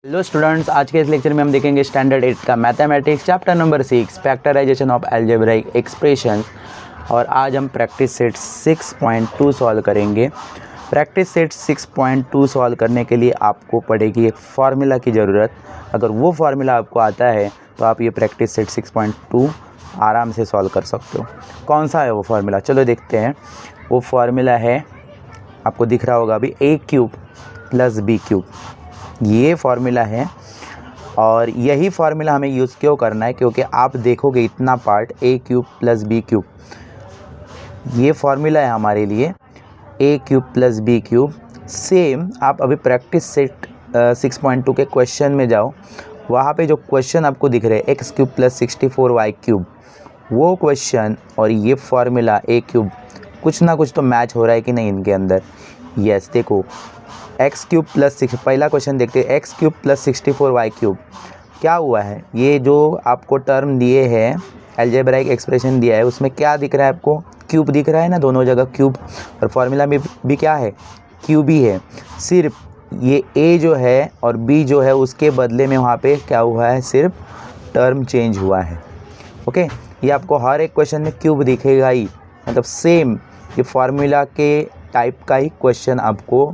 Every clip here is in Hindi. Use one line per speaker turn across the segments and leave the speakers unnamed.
हेलो स्टूडेंट्स, आज के इस लेक्चर में हम देखेंगे स्टैंडर्ड 8 का mathematics chapter number 6 factorisation of algebraic expressions. और आज हम प्रैक्टिस सेट 6.2 सॉल्व करेंगे। प्रैक्टिस सेट 6.2 सॉल्व करने के लिए आपको पड़ेगी एक फार्मूला की ज़रूरत। अगर वो फार्मूला आपको आता है तो आप ये प्रैक्टिस सेट 6.2 आराम से सॉल्व कर सकते हो। कौन सा है वो फार्मूला, चलो देखते हैं। वो फार्मूला है, आपको दिख रहा होगा अभी, a cube plus b cube, ये फार्मूला है। और यही फार्मूला हमें यूज़ क्यों करना है, क्योंकि आप देखोगे इतना part a cube plus b cube, ये फार्मूला है हमारे लिए a cube plus b cube. Same आप अभी प्रैक्टिस सेट 6.2 के क्वेश्चन में जाओ, वहाँ पे जो क्वेश्चन आपको दिख रहे हैं x cube plus 64y cube, वो क्वेश्चन और ये फार्मूला a क्यूब कुछ ना कुछ तो मैच हो रहा है कि नहीं इनके अंदर। यस, देखो एक्स क्यूब प्लस पहला क्वेश्चन देखते हैं, x cube plus 64y cube क्या हुआ है। ये जो आपको टर्म दिए हैं, अलजेब्राइक एक्सप्रेशन दिया है, उसमें क्या दिख रहा है आपको, क्यूब दिख रहा है ना, दोनों जगह क्यूब। और फार्मूला में भी क्या है, क्यूब ही है। सिर्फ ये a जो है और b जो है उसके बदले में वहाँ पे क्या हुआ है, सिर्फ टर्म चेंज हुआ है। ओके, ये आपको हर एक क्वेश्चन में क्यूब दिखेगा ही, मतलब सेम ये फार्मूला के टाइप का ही क्वेश्चन आपको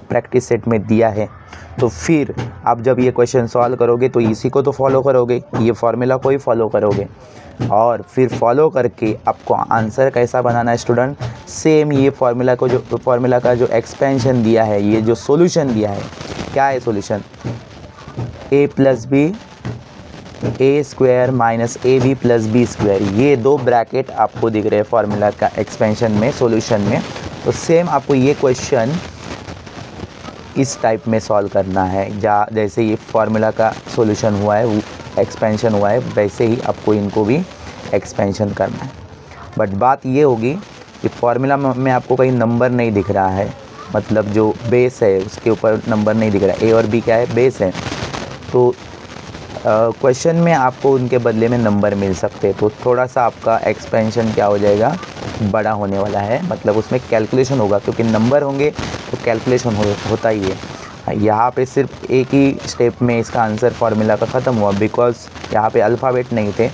प्रैक्टिस सेट में दिया है। तो फिर आप जब ये क्वेश्चन सॉल्व करोगे तो इसी को तो फॉलो करोगे, ये फार्मूला को ही फॉलो करोगे। और फिर फॉलो करके आपको आंसर कैसा बनाना है स्टूडेंट, सेम ये फार्मूला को, जो फार्मूला का जो एक्सपेंशन दिया है, ये जो सॉल्यूशन दिया है, क्या है solution, a plus b a square minus a b plus b square, ये दो ब्रैकेट आपको दिख रहे हैं फार्मूला का एक्सपेंशन में, सॉल्यूशन में। तो सेम आपको ये क्वेश्चन इस टाइप में सॉल्व करना है, जैसे ये फार्मूला का सॉल्यूशन हुआ है, एक्सपेंशन हुआ है, वैसे ही आपको इनको भी एक्सपेंशन करना है। बट बात ये होगी कि फार्मूला में आपको कहीं नंबर नहीं दिख रहा है, मतलब जो बेस है उसके ऊपर नंबर नहीं दिख रहा है, ए और बी क्या है, बेस है। तो क्वेश्चन में आपको उनके बदले में नंबर मिल सकते हैं, तो थोड़ा सा आपका एक्सपेंशन क्या हो जाएगा, बड़ा होने वाला है, मतलब उसमें कैलकुलेशन होगा, क्योंकि नंबर होंगे तो कैलकुलेशन होता ही है। यहाँ पे सिर्फ एक ही स्टेप में इसका आंसर फार्मूला का ख़त्म हुआ, बिकॉज यहाँ पे अल्फ़ाबेट नहीं थे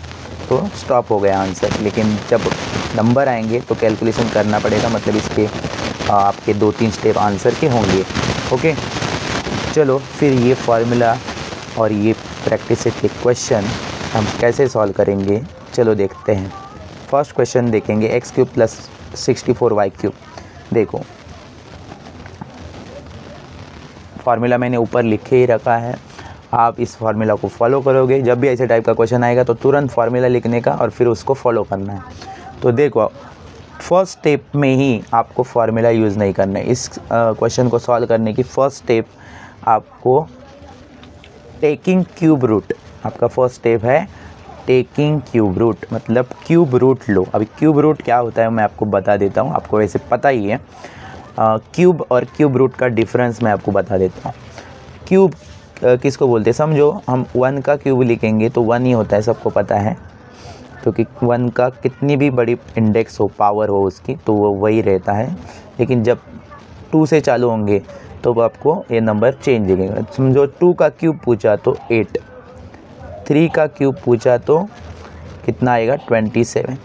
तो स्टॉप हो गया आंसर। लेकिन जब नंबर आएंगे तो कैलकुलेशन करना पड़ेगा, मतलब इसके आपके 2-3 स्टेप आंसर के होंगे। ओके, चलो फिर ये फार्मूला और ये प्रैक्टिस सेट के क्वेश्चन हम कैसे सॉल्व करेंगे, चलो देखते हैं। फर्स्ट क्वेश्चन देखेंगे, x cube plus 64y cube. देखो फार्मूला मैंने ऊपर लिखे ही रखा है, आप इस फार्मूला को फॉलो करोगे। जब भी ऐसे टाइप का क्वेश्चन आएगा तो तुरंत फार्मूला लिखने का और फिर उसको फॉलो करना है। तो देखो फर्स्ट स्टेप में ही आपको फार्मूला यूज़ नहीं करना है। इस क्वेश्चन को सॉल्व करने की फर्स्ट स्टेप आपको टेकिंग क्यूब रूट, आपका फर्स्ट स्टेप है टेकिंग क्यूब रूट, मतलब क्यूब रूट लो। अभी क्यूब रूट क्या होता है मैं आपको बता देता हूँ, आपको वैसे पता ही है। क्यूब और क्यूब रूट का डिफरेंस मैं आपको बता देता हूँ। क्यूब किसको बोलते हैं, समझो हम 1 का क्यूब लिखेंगे तो 1 ही होता है, सबको पता है, क्योंकि 1 का कितनी भी बड़ी इंडेक्स हो, पावर हो उसकी, तो वो वही रहता है। लेकिन जब 2 से चालू होंगे तो आपको ये नंबर चेंज दिखेगा। समझो 2 का क्यूब पूछा तो 8, 3 का क्यूब पूछा तो कितना आएगा, 27।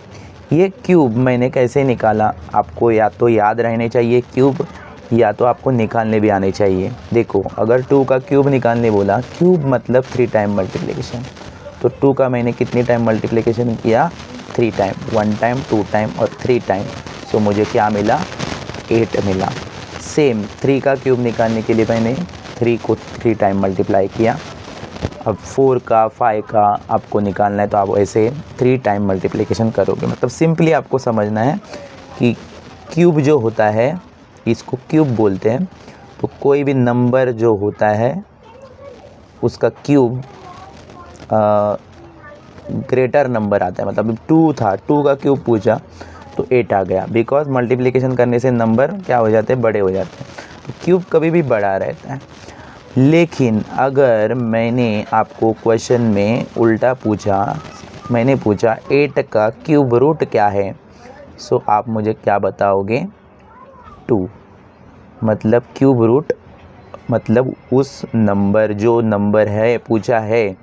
ये क्यूब मैंने कैसे निकाला, आपको या तो याद रहने चाहिए क्यूब, या तो आपको निकालने भी आने चाहिए। देखो अगर 2 का क्यूब निकालने बोला, क्यूब मतलब 3 टाइम मल्टीप्लिकेशन, तो 2 का मैंने कितनी टाइम मल्टीप्लिकेशन किया, 3 टाइम, 1 टाइम, 2 टाइम और 3 टाइम। सो मुझे क्या मिला, 8 मिला। सेम 3 का क्यूब निकालने के लिए मैंने 3 को 3 टाइम मल्टीप्लाई किया। अब 4 का 5 का आपको निकालना है तो आप ऐसे 3 टाइम मल्टीप्लिकेशन करोगे। मतलब सिंपली आपको समझना है कि क्यूब जो होता है इसको क्यूब बोलते हैं। तो कोई भी नंबर जो होता है उसका क्यूब ग्रेटर नंबर आता है। मतलब 2 था, 2 का क्यूब पूछा तो 8 आ गया, बिकॉज मल्टीप्लिकेशन करने से नंबर क्या हो जाते हैं, बड़े हो जाते हैं। तो क्यूब कभी भी बड़ा रहता है। लेकिन अगर मैंने आपको क्वेश्चन में उल्टा पूछा, मैंने पूछा 8 का क्यूब रूट क्या है, सो आप मुझे क्या बताओगे, 2। मतलब क्यूब रूट मतलब उस नंबर जो नंबर है पूछा है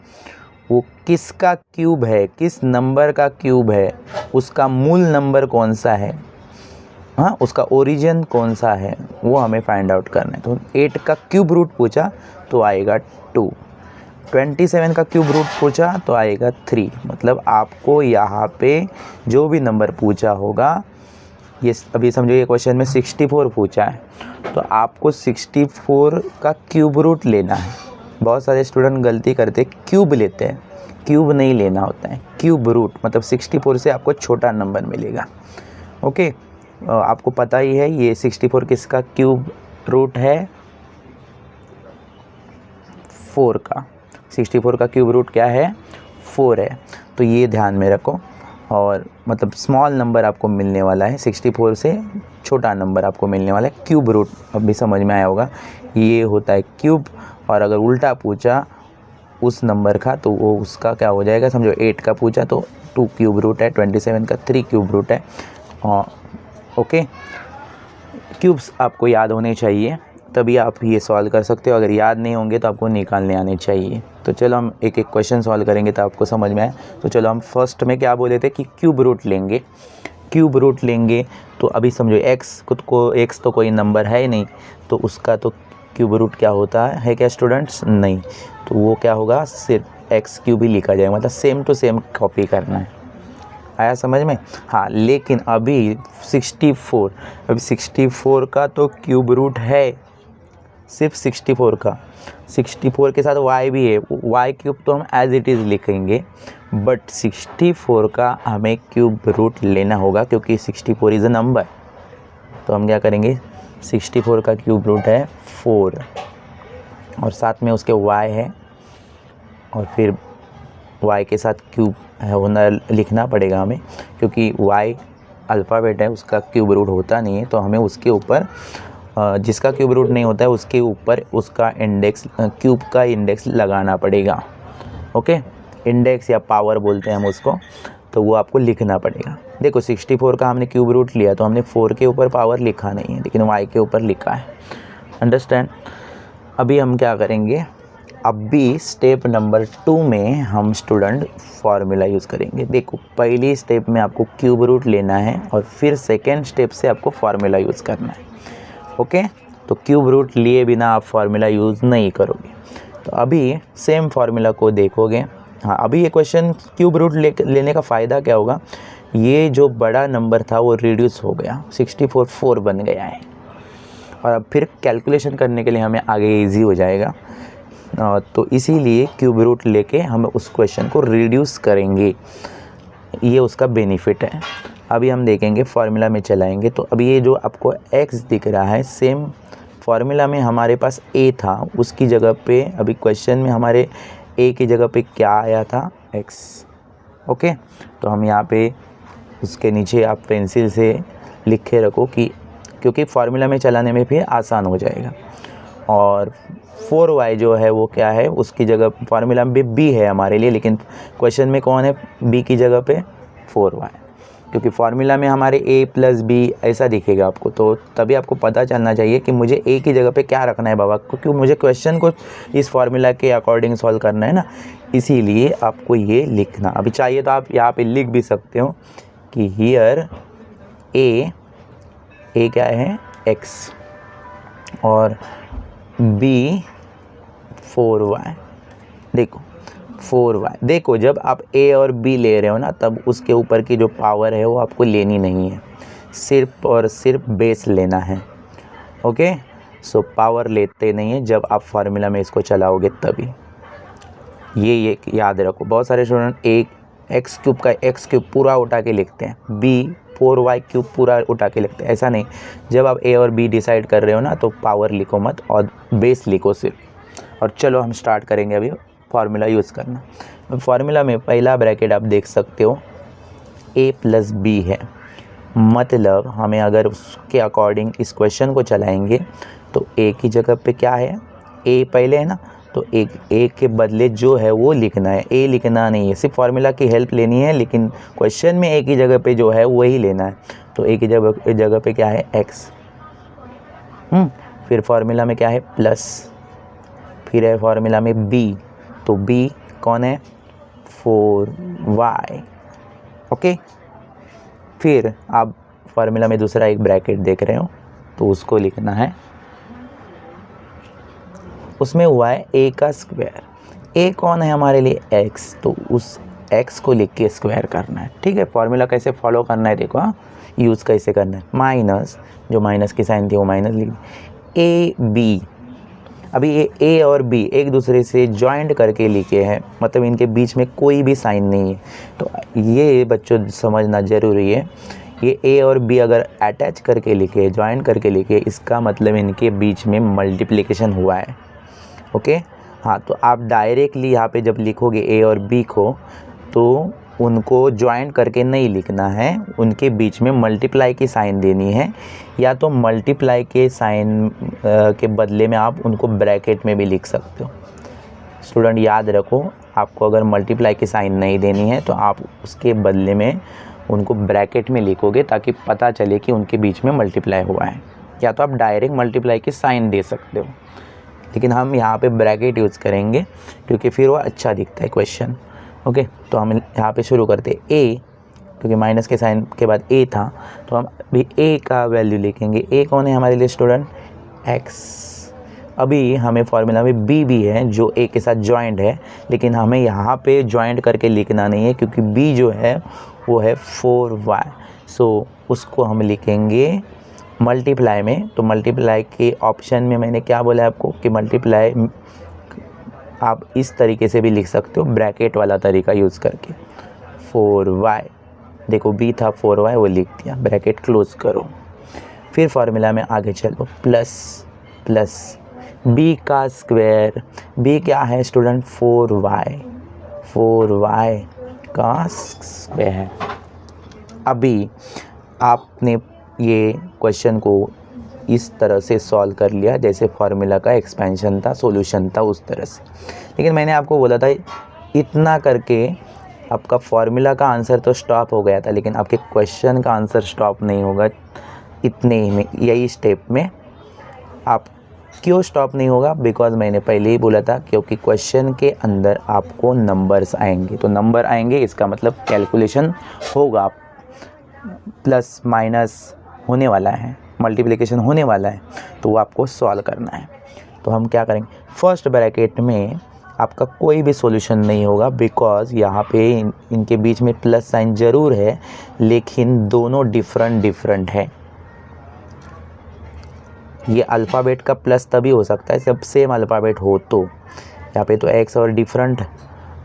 वो किसका क्यूब है, किस नंबर का क्यूब है, उसका मूल नंबर कौन सा है, हाँ उसका ओरिजिन कौन सा है, वो हमें फाइंड आउट करना है। तो 8 का क्यूब रूट पूछा तो आएगा 2, 27 का क्यूब रूट पूछा तो आएगा 3। मतलब आपको यहाँ पे जो भी नंबर पूछा होगा, ये अभी समझो ये क्वेश्चन में 64 पूछा है, तो आपको 64 का क्यूब रूट लेना है। बहुत सारे स्टूडेंट गलती करते क्यूब लेते हैं, क्यूब नहीं लेना होता है, क्यूब रूट मतलब 64 से आपको छोटा नंबर मिलेगा। ओके, आपको पता ही है ये 64 किसका क्यूब रूट है, 4 का। 64 का क्यूब रूट क्या है, 4 है। तो ये ध्यान में रखो, और मतलब स्मॉल नंबर आपको मिलने वाला है, 64 से छोटा नंबर आपको मिलने वाला है। क्यूब रूट अभी समझ में आया होगा, ये होता है क्यूब। और अगर उल्टा पूछा उस नंबर का तो वो उसका क्या हो जाएगा, समझो 8 का पूछा तो 2 क्यूब रूट है, 27 का 3 क्यूब रूट है। ओके, क्यूब्स आपको याद होने चाहिए, तभी आप ये सॉल्व कर सकते हो। अगर याद नहीं होंगे तो आपको निकालने आने चाहिए। तो चलो हम एक एक क्वेश्चन सॉल्व करेंगे तो आपको समझ में आए। तो चलो हम फर्स्ट में क्या बोले थे कि क्यूब रूट लेंगे। क्यूब रूट लेंगे तो अभी समझो x खुद को, x तो कोई नंबर है ही नहीं, तो उसका तो क्यूब रूट क्या होता है क्या स्टूडेंट्स, नहीं। तो वो क्या होगा, सिर्फ एक्स क्यूब ही लिखा जाएगा, मतलब सेम टू सेम कॉपी करना है। आया समझ में? हाँ, लेकिन अभी 64 का तो क्यूब रूट है, सिर्फ 64 का। 64 के साथ y भी है, y क्यूब तो हम एज इट इज़ लिखेंगे, बट 64 का हमें क्यूब रूट लेना होगा क्योंकि 64 इज़ अ नंबर। तो हम क्या करेंगे, 64 का क्यूब रूट है 4, और साथ में उसके y है, और फिर y के साथ क्यूब होना लिखना पड़ेगा हमें, क्योंकि y अल्फ़ाबेट है, उसका क्यूब रूट होता नहीं है। तो हमें उसके ऊपर जिसका क्यूब रूट नहीं होता है उसके ऊपर उसका इंडेक्स, क्यूब का इंडेक्स लगाना पड़ेगा। ओके, इंडेक्स या पावर बोलते हैं हम उसको, तो वो आपको लिखना पड़ेगा। देखो 64 का हमने क्यूब रूट लिया तो हमने 4 के ऊपर पावर लिखा नहीं है, लेकिन y के ऊपर लिखा है। अंडरस्टैंड? अभी हम क्या करेंगे, अभी स्टेप नंबर 2 में हम स्टूडेंट फार्मूला यूज़ करेंगे। देखो पहली स्टेप में आपको क्यूब रूट लेना है और फिर सेकेंड स्टेप से आपको फार्मूला यूज़ करना है। ओके, तो क्यूब रूट लिए बिना आप फार्मूला यूज़ नहीं करोगे। तो अभी सेम फार्मूला को देखोगे। हाँ, अभी ये क्वेश्चन क्यूब रूट लेने का फ़ायदा क्या होगा, ये जो बड़ा नंबर था वो रिड्यूस हो गया, 64 4 बन गया है, और अब फिर कैलकुलेशन करने के लिए हमें आगे इजी हो जाएगा। तो इसीलिए क्यूब रूट लेके हम उस क्वेश्चन को रिड्यूस करेंगे, ये उसका बेनिफिट है। अभी हम देखेंगे फार्मूला में चलाएंगे, तो अभी ये जो आपको x दिख रहा है, सेम फार्मूला में हमारे पास a था, उसकी जगह पे अभी क्वेश्चन में हमारे a की जगह पे क्या आया था, x। ओके, तो हम यहाँ पे उसके नीचे आप पेंसिल से लिखे रखो कि, क्योंकि फार्मूला में चलाने में फिर आसान हो जाएगा। और 4y जो है वो क्या है, उसकी जगह फार्मूला में b है हमारे लिए, लेकिन क्वेश्चन में कौन है, b की जगह पे 4y, क्योंकि फार्मूला में हमारे a प्लस b ऐसा दिखेगा आपको। तो तभी आपको पता चलना चाहिए कि मुझे a की जगह पे क्या रखना है बाबा, क्योंकि मुझे क्वेश्चन को इस फार्मूला के अकॉर्डिंग सॉल्व करना है ना, इसीलिए आपको ये लिखना। अभी चाहिए तो आप यहाँ पे लिख भी सकते हो कि हियर a क्या है, x, और b 4y। देखो 4y, देखो जब आप a और b ले रहे हो ना, तब उसके ऊपर की जो पावर है वो आपको लेनी नहीं है, सिर्फ और सिर्फ बेस लेना है। ओके, सो पावर लेते नहीं है जब आप फार्मूला में इसको चलाओगे तभी। ये याद रखो। बहुत सारे स्टूडेंट एक्स क्यूब का एक्स क्यूब पूरा उठा के लिखते हैं, b 4y क्यूब पूरा उठा के लिखते हैं, ऐसा नहीं। जब आप a और b डिसाइड कर रहे हो ना, तो पावर लिखो मत और बेस लिखो सिर्फ। और चलो हम स्टार्ट करेंगे अभी फार्मूला यूज़ करना। फार्मूला में पहला ब्रैकेट आप देख सकते हो a प्लस b है, मतलब हमें अगर उसके अकॉर्डिंग इस क्वेश्चन को चलाएंगे तो a की जगह पे क्या है, a पहले है ना, तो a के बदले जो है वो लिखना है, a लिखना नहीं है, सिर्फ फार्मूला की हेल्प लेनी है, लेकिन क्वेश्चन में a की जगह पे जो है वही लेना है। तो a की जगह पे क्या है, x, फिर फार्मूला में क्या है, प्लस फिर है फॉर्मूला में b, तो b कौन है 4y। ओके, फिर आप फार्मूला में दूसरा एक ब्रैकेट देख रहे हो तो उसको लिखना है, उसमें हुआ है a का स्क्वायर। a कौन है हमारे लिए x, तो उस x को लिख के स्क्वायर करना है। ठीक है, फार्मूला कैसे फॉलो करना है देखो, हाँ यूज़ कैसे करना है। माइनस, जो माइनस की साइन थी वो माइनस लिख a b। अभी ये a और b एक दूसरे से जॉइंट करके लिखे हैं, मतलब इनके बीच में कोई भी साइन नहीं है, तो ये बच्चों समझना ज़रूरी है। ये a और b अगर अटैच करके लिखे, जॉइंट करके लिखे, इसका मतलब इनके बीच में मल्टीप्लिकेशन हुआ है। ओके, हाँ, तो आप डायरेक्टली यहाँ पे जब लिखोगे a और b को, तो उनको ज्वाइन करके नहीं लिखना है, उनके बीच में मल्टीप्लाई की साइन देनी है, या तो मल्टीप्लाई के साइन के बदले में आप उनको ब्रैकेट में भी लिख सकते हो। स्टूडेंट याद रखो, आपको अगर मल्टीप्लाई की साइन नहीं देनी है तो आप उसके बदले में उनको ब्रैकेट में लिखोगे, ताकि पता चले कि उनके बीच में मल्टीप्लाई हुआ है। या तो आप डायरेक्ट मल्टीप्लाई की साइन दे सकते हो, लेकिन हम यहाँ पे ब्रैकेट यूज़ करेंगे क्योंकि फिर वो अच्छा दिखता है क्वेश्चन। ओके, तो हम यहाँ पे शुरू करते हैं a, क्योंकि माइनस के साइन के बाद a था, तो हम अभी a का वैल्यू लिखेंगे। a कौन है हमारे लिए स्टूडेंट x। अभी हमें फॉर्मूला में b भी है जो a के साथ जॉइंट है, लेकिन हमें यहाँ पे जॉइंट करके लिखना नहीं है, क्योंकि b जो है वो है 4y। सो उसको हम लिखेंगे मल्टीप्लाई में। तो मल्टीप्लाई के ऑप्शन में मैंने क्या बोला है आपको कि मल्टीप्लाई आप इस तरीके से भी लिख सकते हो, ब्रैकेट वाला तरीका यूज़ करके। 4y, देखो b था 4y, वो लिख दिया, ब्रैकेट क्लोज करो। फिर फार्मूला में आगे चलो, प्लस प्लस b का स्क्वायर। b क्या है स्टूडेंट 4y, 4y का स्क्वायर। अभी आपने ये क्वेश्चन को इस तरह से सॉल्व कर लिया जैसे फार्मूला का एक्सपेंशन था, सॉल्यूशन था, उस तरह से। लेकिन मैंने आपको बोला था इतना करके आपका फार्मूला का आंसर तो स्टॉप हो गया था, लेकिन आपके क्वेश्चन का आंसर स्टॉप नहीं होगा इतने ही में, यही स्टेप में। आप क्यों स्टॉप नहीं होगा, बिकॉज मैंने पहले ही बोला था, क्योंकि क्वेश्चन के अंदर आपको नंबर्स आएंगे, तो नंबर आएंगे इसका मतलब कैलकुलेशन होगा, प्लस माइनस होने वाला है, मल्टीप्लिकेशन होने वाला है, तो वो आपको सॉल्व करना है। तो हम क्या करेंगे, फर्स्ट ब्रैकेट में आपका कोई भी सॉल्यूशन नहीं होगा, बिकॉज यहाँ पे इनके बीच में प्लस साइन ज़रूर है, लेकिन दोनों डिफरेंट है। ये अल्फ़ाबेट का प्लस तभी हो सकता है जब सेम अल्फ़ाबेट हो, तो यहाँ पे तो x और डिफरेंट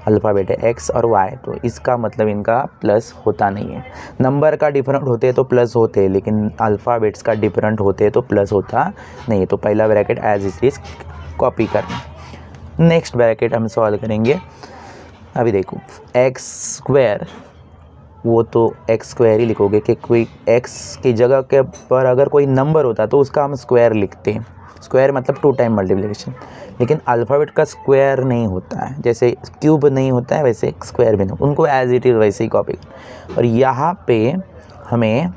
अल्फ़ाबेट है x और y, तो इसका मतलब इनका प्लस होता नहीं है। नंबर का डिफरेंट होते तो प्लस होते, लेकिन अल्फ़ाबेट्स का डिफरेंट होते तो प्लस होता नहीं। तो पहला bracket as it is copy करना। नेक्स्ट ब्रैकेट हम सॉल्व करेंगे। अभी देखो एक्स स्क्वायर, वो तो एक्स स्क्वायर ही लिखोगे कि कोई एक्स की जगह के पर अगर कोई नंबर होता तो उसका हम स्क्वायर लिखते हैं। स्क्वायर मतलब 2 टाइम मल्टीप्लिकेशन, लेकिन अल्फ़ाबेट का स्क्वायर नहीं होता है, जैसे क्यूब नहीं होता है वैसे स्क्वायर भी नहीं, उनको एज इट इज़ वैसे ही कॉपी। और यहाँ पे हमें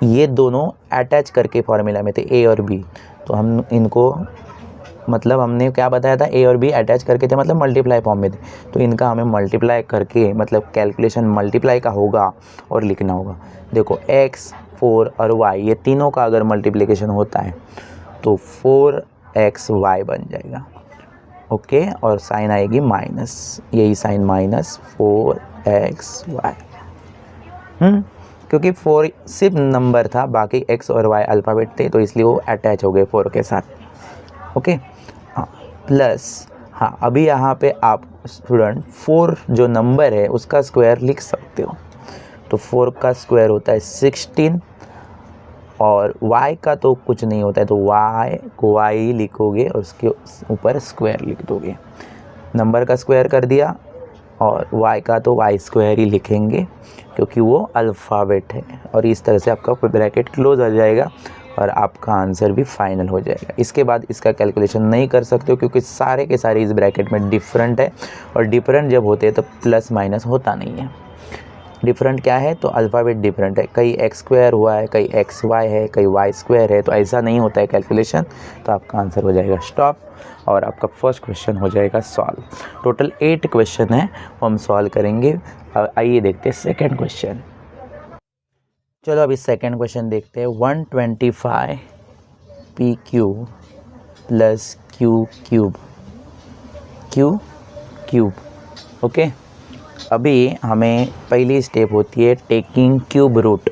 ये दोनों अटैच करके फॉर्मूला में थे a और b, तो हम इनको मतलब हमने क्या बताया था, a और b अटैच करके थे, मतलब मल्टीप्लाई फॉर्म में थे, तो इनका हमें मल्टीप्लाई करके मतलब कैलकुलेशन मल्टीप्लाई का होगा और लिखना होगा। देखो x 4 और y, ये तीनों का अगर मल्टीप्लिकेशन होता है तो 4xy बन जाएगा। ओके, और साइन आएगी माइनस, यही साइन माइनस 4xy। क्योंकि 4 सिर्फ नंबर था, बाकी x और y अल्फ़ाबेट थे, तो इसलिए वो अटैच हो गए 4 के साथ। ओके, हाँ, प्लस, हाँ, अभी यहाँ पे आप स्टूडेंट 4 जो नंबर है उसका स्क्वायर लिख सकते हो। तो 4 का स्क्वायर होता है 16, और y का तो कुछ नहीं होता है, तो y को y लिखोगे और उसके ऊपर स्क्वायर लिख दोगे। नंबर का स्क्वायर कर दिया, और y का तो y स्क्वायर ही लिखेंगे क्योंकि वो अल्फ़ाबेट है। और इस तरह से आपका ब्रैकेट क्लोज हो जाएगा और आपका आंसर भी फाइनल हो जाएगा। इसके बाद इसका कैलकुलेशन नहीं कर सकते हो, क्योंकि सारे के सारे इस ब्रैकेट में डिफरेंट है, और डिफरेंट जब होते हैं तो प्लस माइनस होता नहीं है। डिफरेंट क्या है, तो अल्फ़ाबेट डिफरेंट है, कहीं एक्स स्क्वायर हुआ है, कहीं एक्स वाई है, कहीं वाई स्क्वायर है, तो ऐसा नहीं होता है कैलकुलेशन। तो आपका आंसर हो जाएगा स्टॉप और आपका फर्स्ट क्वेश्चन हो जाएगा सॉल्व। टोटल 8 क्वेश्चन है वो हम सॉल्व करेंगे। आइए देखते हैं सेकेंड क्वेश्चन। चलो अभी सेकेंड क्वेश्चन देखते हैं। 125 P cube plus Q cube okay. अभी हमें पहली स्टेप होती है टेकिंग क्यूब रूट,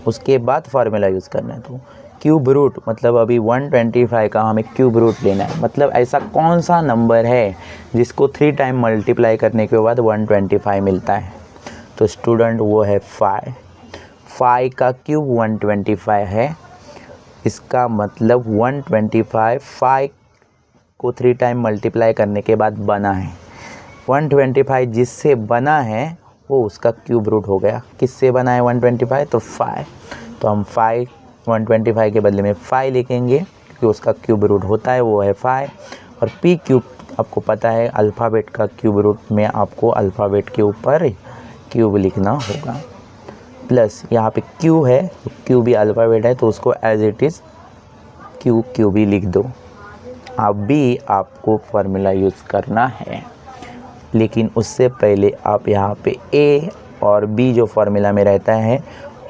उसके बाद फार्मूला यूज़ करना है। तो क्यूब रूट मतलब अभी 125 का हमें क्यूब रूट लेना है, मतलब ऐसा कौन सा नंबर है जिसको 3 टाइम मल्टीप्लाई करने के बाद 125 मिलता है। तो स्टूडेंट वो है 5 का क्यूब 125 है, इसका मतलब 125 5 को 3 टाइम मल्टीप्लाई करने के बाद बना है। 125 जिससे बना है वो उसका क्यूब रूट हो गया। किससे बना है 125, तो 5। तो हम 5 125 के बदले में 5 लिखेंगे क्योंकि उसका क्यूब रूट होता है, वो है 5। और पी क्यूब आपको पता है अल्फ़ाबेट का क्यूब रूट में आपको अल्फ़ाबेट के ऊपर क्यूब लिखना होगा। प्लस यहाँ पे क्यू है, क्यू भी अल्फ़ाबेट है तो उसको एज इट इज़ क्यू भी लिख दो। अभी आपको फार्मूला यूज़ करना है, लेकिन उससे पहले आप यहाँ पे ए और बी जो फार्मूला में रहता है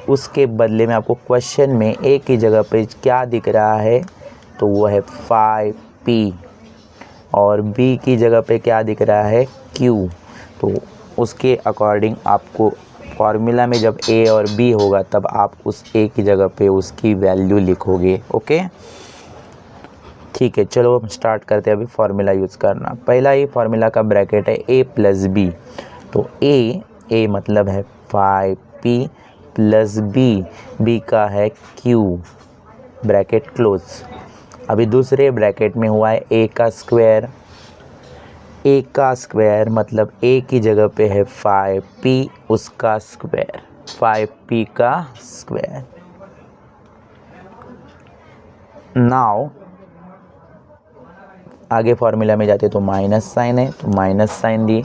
उसके बदले में आपको क्वेश्चन में ए की जगह पे क्या दिख रहा है, तो वो है 5p और बी की जगह पे क्या दिख रहा है q। तो उसके अकॉर्डिंग आपको फार्मूला में जब ए और बी होगा तब आप उस ए की जगह पे उसकी वैल्यू लिखोगे। ओके ठीक है, चलो हम स्टार्ट करते हैं अभी फार्मूला यूज़ करना। पहला ही फार्मूला का ब्रैकेट है a प्लस बी। तो a मतलब है 5p प्लस बी का है q, ब्रैकेट क्लोज। अभी दूसरे ब्रैकेट में हुआ है a का स्क्वायर मतलब a की जगह पे है 5p उसका स्क्वायर, 5p का स्क्वायर। नाउ आगे फार्मूला में जाते तो माइनस साइन है तो माइनस साइन दी।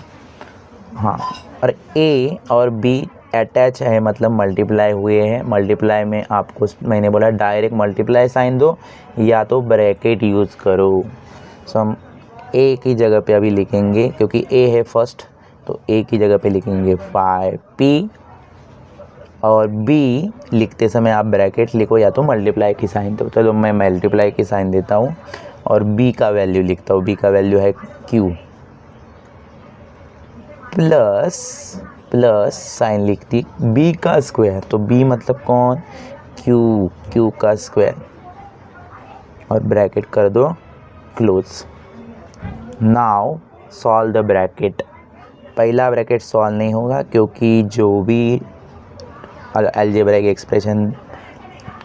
हाँ, और a और b अटैच है मतलब मल्टीप्लाई हुए हैं। मल्टीप्लाई में आपको मैंने बोला डायरेक्ट मल्टीप्लाई साइन दो या तो ब्रैकेट यूज़ करो। सो हम a की जगह पे अभी लिखेंगे क्योंकि a है फर्स्ट, तो a की जगह पे लिखेंगे 5p और b लिखते समय आप ब्रैकेट लिखो या तो मल्टीप्लाई की साइन दो। चलो मैं मल्टीप्लाई की साइन देता हूँ और b का वैल्यू लिखता हूँ। b का वैल्यू है q प्लस साइन लिख दी b का स्क्वायर। तो b मतलब कौन, q का स्क्वायर और ब्रैकेट कर दो close. Now solve the bracket. पहला ब्रैकेट सॉल्व नहीं होगा क्योंकि जो भी अलजेब्रिक एक्सप्रेशन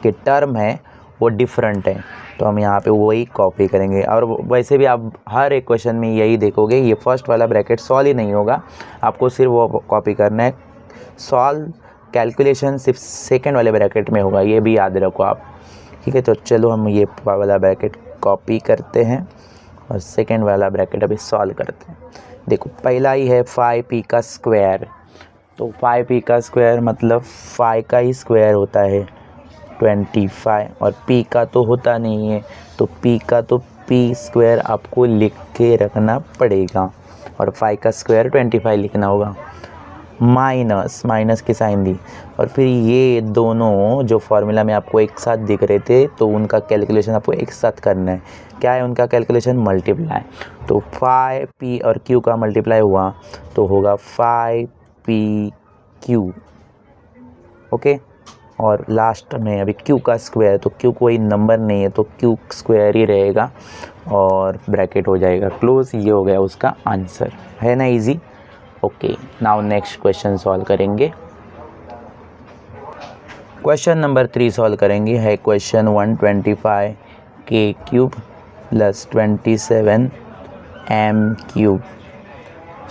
के टर्म है वो डिफरेंट है, तो हम यहाँ पे वही कॉपी करेंगे। और वैसे भी आप हर एक क्वेश्चन में यही देखोगे, ये फर्स्ट वाला ब्रैकेट सॉल्व ही नहीं होगा, आपको सिर्फ वो कॉपी करना है। सॉल्व कैलकुलेशन सिर्फ सेकंड वाले ब्रैकेट में होगा, ये भी याद रखो आप। ठीक है, तो चलो हम ये वाला ब्रैकेट कॉपी करते हैं और सेकंड वाला ब्रैकेट अभी सॉल्व करते हैं। देखो पहला ही है 5p का स्क्वायर। तो 5p का स्क्वायर मतलब 5 का ही स्क्वायर होता है 25 और p का तो होता नहीं है, तो p का तो p स्क्वायर आपको लिख के रखना पड़ेगा और 5 का स्क्वायर 25 लिखना होगा। माइनस की साइन दी और फिर ये दोनों जो फार्मूला में आपको एक साथ दिख रहे थे तो उनका कैलकुलेशन आपको एक साथ करना है। क्या है उनका कैलकुलेशन, मल्टीप्लाई। तो 5p और q का मल्टीप्लाई हुआ तो होगा 5pq। ओके, और लास्ट में अभी q का स्क्वायर, तो q कोई नंबर नहीं है तो q स्क्वायर ही रहेगा और ब्रैकेट हो जाएगा क्लोज। ये हो गया उसका आंसर, है ना easy. Okay, now next question solve करेंगे। क्वेश्चन नंबर 3 सॉल्व करेंगे। है question 125 k cube plus 27 m cube.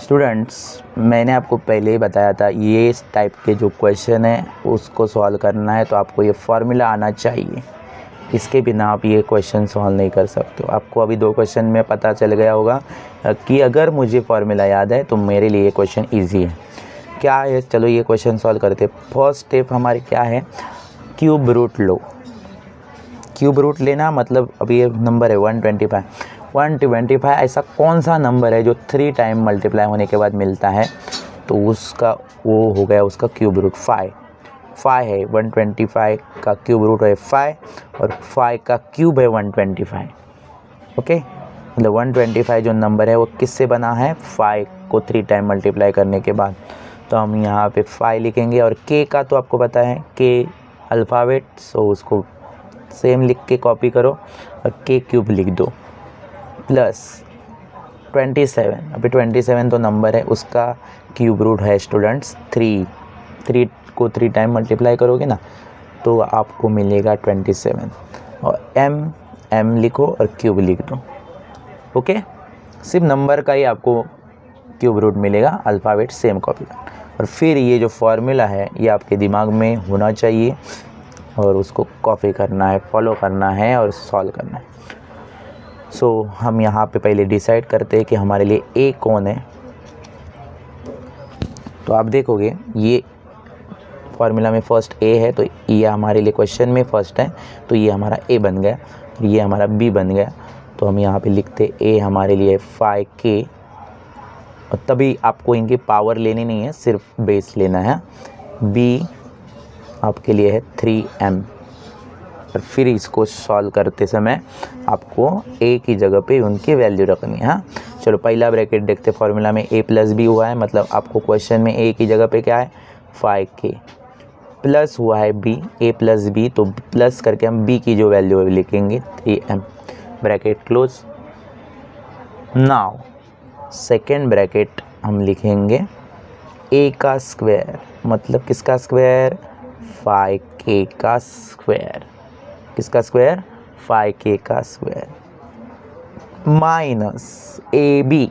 Students मैंने आपको पहले ही बताया था ये इस टाइप के जो क्वेश्चन है उसको सॉल्व करना है तो आपको ये फार्मूला आना चाहिए, इसके बिना आप ये क्वेश्चन सॉल्व नहीं कर सकते हो। आपको अभी 2 क्वेश्चन में पता चल गया होगा कि अगर मुझे फार्मूला याद है तो मेरे लिए क्वेश्चन इजी है। क्या है, चलो ये क्वेश्चन सॉल्व करते। फर्स्ट स्टेप हमारे क्या है, क्यूब रूट लो। क्यूब रूट लेना मतलब अभी ये नंबर है 125। 125 ऐसा कौन सा नंबर है जो 3 टाइम मल्टीप्लाई होने के बाद मिलता है, तो उसका वो हो गया उसका क्यूब रूट 5 है। 125 का क्यूब रूट है 5 और 5 का क्यूब है 125। ओके, मतलब 125 जो नंबर है वो किससे बना है, 5 को 3 टाइम मल्टीप्लाई करने के बाद। तो हम यहाँ पे 5 लिखेंगे और k का तो आपको पता है k अल्फ़ाबेट, सो उसको सेम लिख के कॉपी करो और k क्यूब लिख दो प्लस 27। अभी 27 तो नंबर है, उसका क्यूब रूट है स्टूडेंट्स 3 को 3 टाइम मल्टीप्लाई करोगे ना तो आपको मिलेगा 27 और m लिखो और क्यूब लिख दो। ओके, सिर्फ नंबर का ही आपको क्यूब रूट मिलेगा, अल्फ़ाबेट सेम कॉपी करना। और फिर ये जो फॉर्मूला है ये आपके दिमाग में होना चाहिए और उसको कॉपी करना है, फॉलो करना है और सॉल्व करना है। सो हम यहाँ पे पहले डिसाइड करते हैं कि हमारे लिए ए कौन है। तो आप देखोगे ये फॉर्मूला में फर्स्ट ए है, तो ये हमारे लिए क्वेश्चन में फर्स्ट है, तो ये हमारा ए बन गया, ये हमारा बी बन गया। तो हम यहाँ पे लिखते ए हमारे लिए 5k, और तभी आपको इनकी पावर लेनी नहीं है, सिर्फ बेस लेना है। बी आपके लिए है 3m, और फिर इसको सॉल्व करते समय आपको a की जगह पे उनकी वैल्यू रखनी है। हाँ, चलो पहला ब्रैकेट देखते। फॉर्मूला में a प्लस बी हुआ है, मतलब आपको क्वेश्चन में a की जगह पे क्या है 5k, प्लस हुआ है b, a प्लस b, तो प्लस करके हम b की जो वैल्यू है लिखेंगे 3m, bracket close. Now second bracket हम लिखेंगे a का स्क्वायर, मतलब किसका स्क्वायर, 5k का स्क्वायर। किसका स्क्वायर, 5k का स्क्वायर, माइनस ए बी,